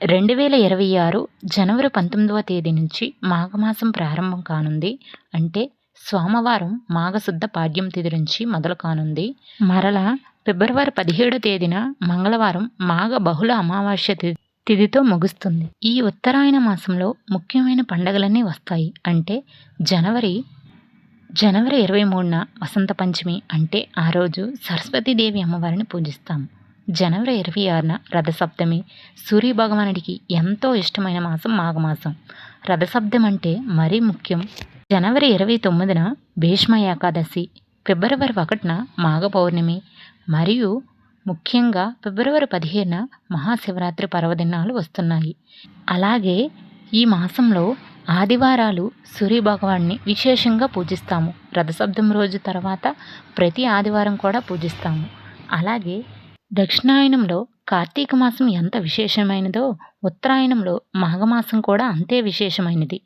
2026 జనవరి 19వ తేదీ నుంచి మాఘమాసం ప్రారంభం కానుంది. అంటే సోమవారం మాఘశుద్ధ పాడ్యం తిథి నుంచి మొదలు కానుంది. మరలా ఫిబ్రవరి 17వ తేదీన మంగళవారం మాఘ బహుళ అమావాస్య తిథితో ముగుస్తుంది. ఈ ఉత్తరాయణ మాసంలో ముఖ్యమైన పండగలన్నీ వస్తాయి. అంటే జనవరి 23న వసంత పంచమి, అంటే ఆ రోజు సరస్వతీదేవి అమ్మవారిని పూజిస్తాము. జనవరి 26న రథసప్తమి. సూర్య భగవానుడికి ఎంతో ఇష్టమైన మాసం మాఘమాసం. రథసప్తమి అంటే మరీ ముఖ్యం. జనవరి 29న భీష్మ ఏకాదశి, ఫిబ్రవరి 1న మాఘ పౌర్ణమి మరియు ముఖ్యంగా ఫిబ్రవరి 15న మహాశివరాత్రి పర్వదినాలు వస్తున్నాయి. అలాగే ఈ మాసంలో ఆదివారాలు సూర్యభగవాన్ని విశేషంగా పూజిస్తాము. రథసప్తం రోజు తర్వాత ప్రతి ఆదివారం కూడా పూజిస్తాము. అలాగే దక్షిణాయనంలో కార్తీక మాసం ఎంత విశేషమైనదో ఉత్తరాయణంలో మాఘమాసం కూడా అంతే విశేషమైనది.